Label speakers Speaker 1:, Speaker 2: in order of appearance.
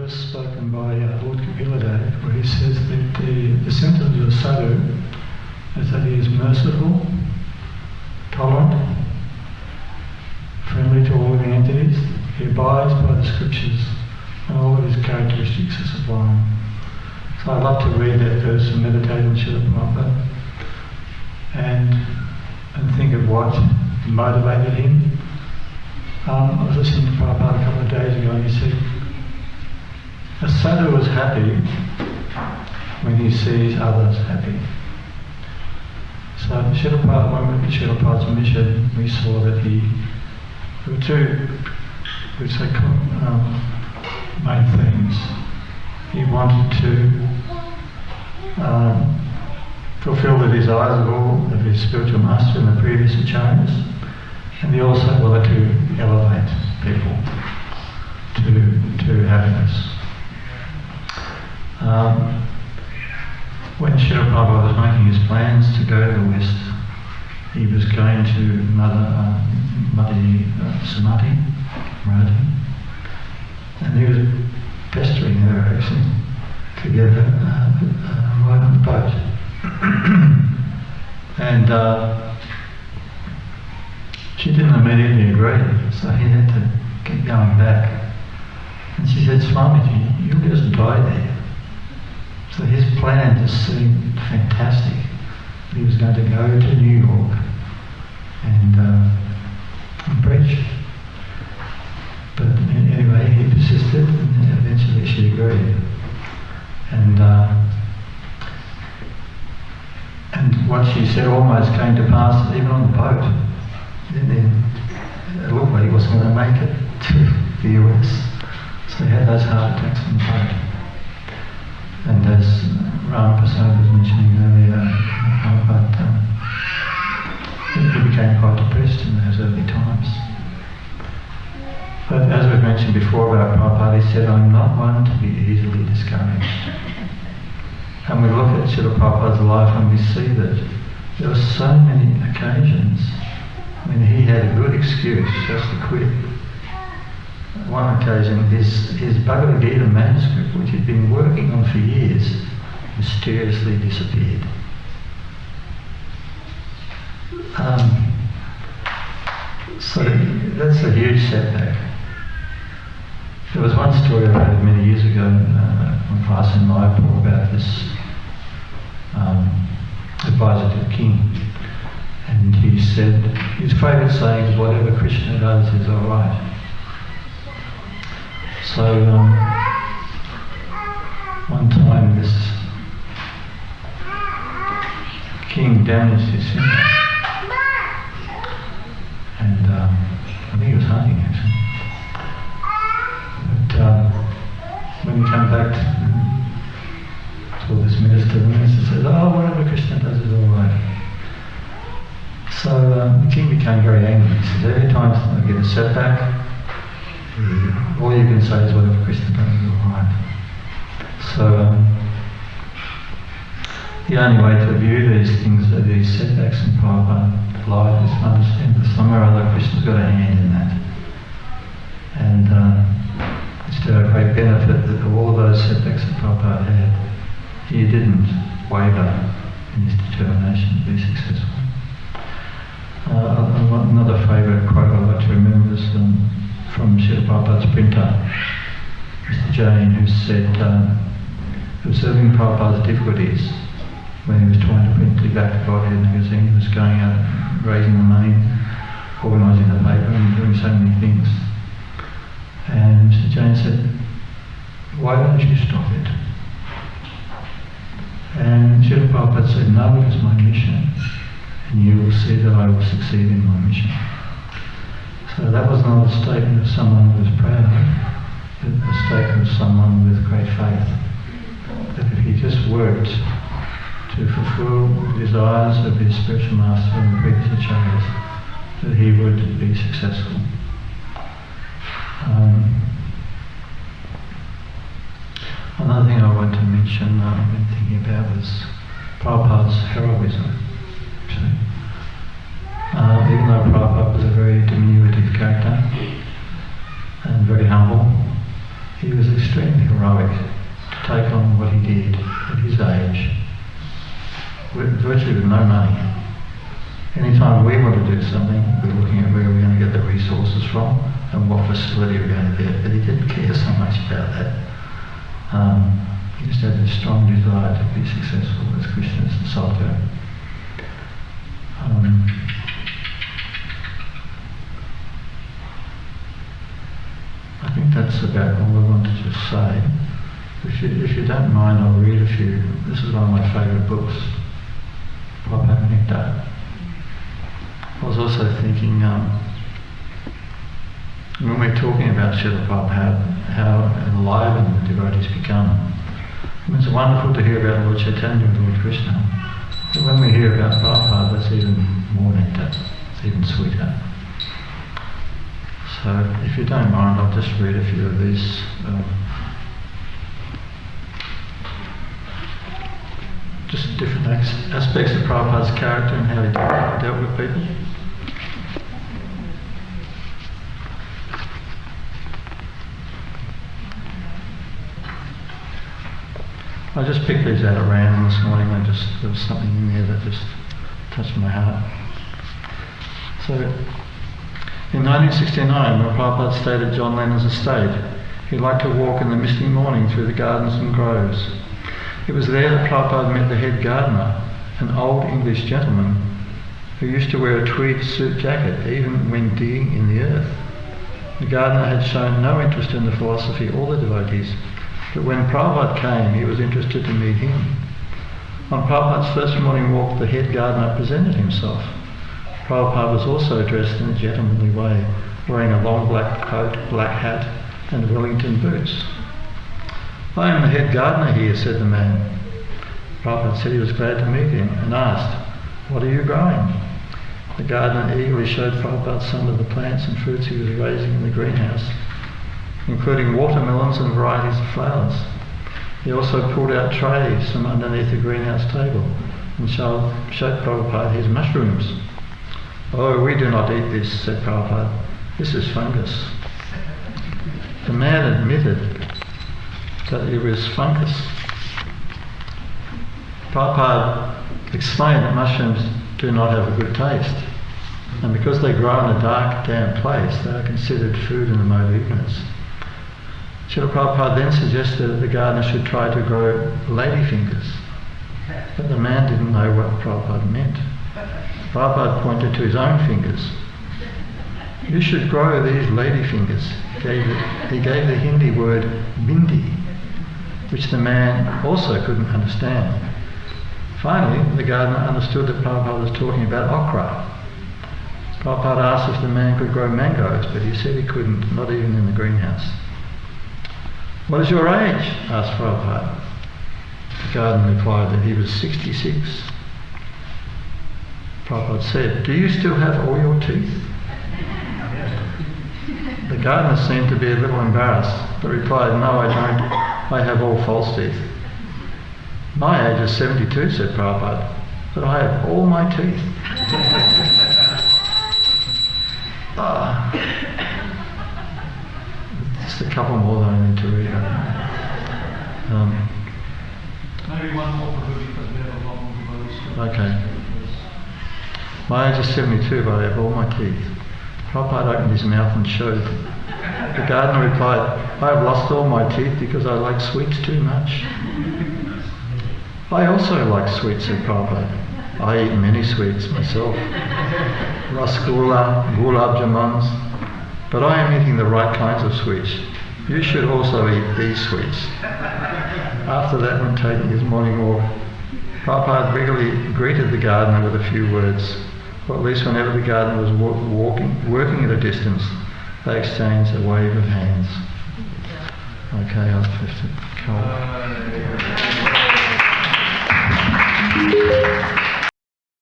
Speaker 1: verse spoken by Lord Kapila, where he says that the symptoms of sadhu is that he is merciful, tolerant, friendly to all living entities. He abides by the scriptures, and all of his characteristics are sublime. So I'd love to read that verse and meditate on Srila Prabhupada and think of what motivated him. I was listening to Prabhupada a couple of days ago, and he said, a sadhu is happy when he sees others happy. So Srila Prabhupada, when we looked at Srila Prabhupada's mission, we saw that there were two, we'd say, main themes. He wanted to fulfill the desires of all of his spiritual master and the previous acharyas, and he also wanted to elevate people to happiness. When Srila Prabhupada was making his plans to go to the West, he was going to Mati Samati, and he was pestering her actually to get her ride on the boat. And she didn't immediately agree, so he had to keep going back. And she said, Swamiji, you'll just die there. So his plan just seemed fantastic. He was going to go to New York and preach. But anyway, he persisted, and eventually she agreed. And what she said almost came to pass even on the boat. Then it looked like he wasn't going to make it to the US. So he had those heart attacks on the boat. And as Ram Prasad was mentioning earlier, he became quite depressed in those early times. But as we've mentioned before about Prabhupada, he said, I'm not one to be easily discouraged. And we look at Srila Prabhupada's life and we see that there were so many occasions when he had a good excuse just to quit. One occasion, his Bhagavad Gita manuscript, which he'd been working on for years, mysteriously disappeared. So that's a huge setback. There was one story I read many years ago from class in Mayapur about this advisor to the king. And he said, his favourite saying is, whatever Krishna does is alright. So one time this king damaged his finger, and I think he was hunting actually. But when he came back to this minister, the minister said, oh, whatever Krishna does is alright. So the king became very angry. He said, every time I get a setback, all you can say is whatever Krishna does is alright. So the only way to view these things, these setbacks in Prabhupada's life, is to understand that somewhere or other Krishna's got a hand in that. And it's to our great benefit that all of those setbacks that Prabhupada had, he didn't waver in his determination to be successful. Another favourite quote I like to remember is from Srila Prabhupada's printer, Mr. Jain, who said, observing Prabhupada's difficulties when he was trying to print the Bhaktivedanta magazine, he was going out, raising the money, organising the paper and doing so many things. And Mr. Jain said, why don't you stop it? And Srila Prabhupada said, no, it is my mission, and you will see that I will succeed in my mission. So that was not a statement of someone who was proud, but a statement of someone with great faith. That if he just worked to fulfill the desires of his spiritual master and the previous acharyas, that he would be successful. Another thing I want to mention, I've been thinking about, was Prabhupada's heroism. Actually. Even though Prabhupada was a very diminutive character and very humble, he was extremely extremely heroic to take on what he did at his age, virtually with no money. Anytime we want to do something, we're looking at where we're going to get the resources from and what facility we're going to get. But he didn't care so much about that. He just had this strong desire to be successful as Krishna's soldier. I think that's about all I wanted to say. If you don't mind, I'll read a few. This is one of my favourite books, Prabhupada. I was also thinking, when we're talking about Srila Prabhupada, how enlivened the devotees become. It's wonderful to hear about Lord Chaitanya and Lord Krishna. But when we hear about Prabhupada, that's even more nectar. It's even sweeter. So, if you don't mind, I'll just read a few of these. Just different aspects of Prabhupada's character and how he dealt with people. I just picked these out at random this morning. There was something in there that just touched my heart. So, in 1969, when Prabhupada stayed at John Lennon's estate, he liked to walk in the misty morning through the gardens and groves. It was there that Prabhupada met the head gardener, an old English gentleman who used to wear a tweed suit jacket even when digging in the earth. The gardener had shown no interest in the philosophy or the devotees, but when Prabhupada came, he was interested to meet him. On Prabhupada's first morning walk, the head gardener presented himself. Prabhupada was also dressed in a gentlemanly way, wearing a long black coat, black hat, and Wellington boots. "I am the head gardener here," said the man. Prabhupada said he was glad to meet him and asked, "What are you growing?" The gardener eagerly showed Prabhupada some of the plants and fruits he was raising in the greenhouse, including watermelons and varieties of flowers. He also pulled out trays from underneath the greenhouse table and showed Prabhupada his mushrooms. "Oh, we do not eat this," said Prabhupada. "This is fungus." The man admitted that it was fungus. Prabhupada explained that mushrooms do not have a good taste, and because they grow in a dark, damp place, they are considered food in the mode of ignorance. Srila Prabhupada then suggested that the gardener should try to grow ladyfingers, but the man didn't know what Prabhupada meant. Prabhupada pointed to his own fingers. "You should grow these ladyfingers." He gave the Hindi word bindi, which the man also couldn't understand. Finally, the gardener understood that Prabhupada was talking about okra. Prabhupada asked if the man could grow mangoes, but he said he couldn't, not even in the greenhouse. "What is your age?" asked Prabhupada. The gardener replied that he was 66. Prabhupada said, "Do you still have all your teeth?" The gardener seemed to be a little embarrassed, but replied, "No, I don't. I have all false teeth." "My age is 72, said Prabhupada, "but I have all my teeth." Just a couple more that I need to read.
Speaker 2: Maybe one more because we have a lot more to go.
Speaker 1: Okay. "My age is 72, but I have all my teeth." Prabhupada opened his mouth and showed. The gardener replied, "I have lost all my teeth because I like sweets too much." "I also like sweets," said Prabhupada. "I eat many sweets myself. Rasgulla, gulab jamuns. But I am eating the right kinds of sweets. You should also eat these sweets." After that, when taking his morning walk, Prabhupada regularly greeted the gardener with a few words, or at least whenever the gardener was working at a distance, they exchanged a wave of hands. Okay, I'll have to call.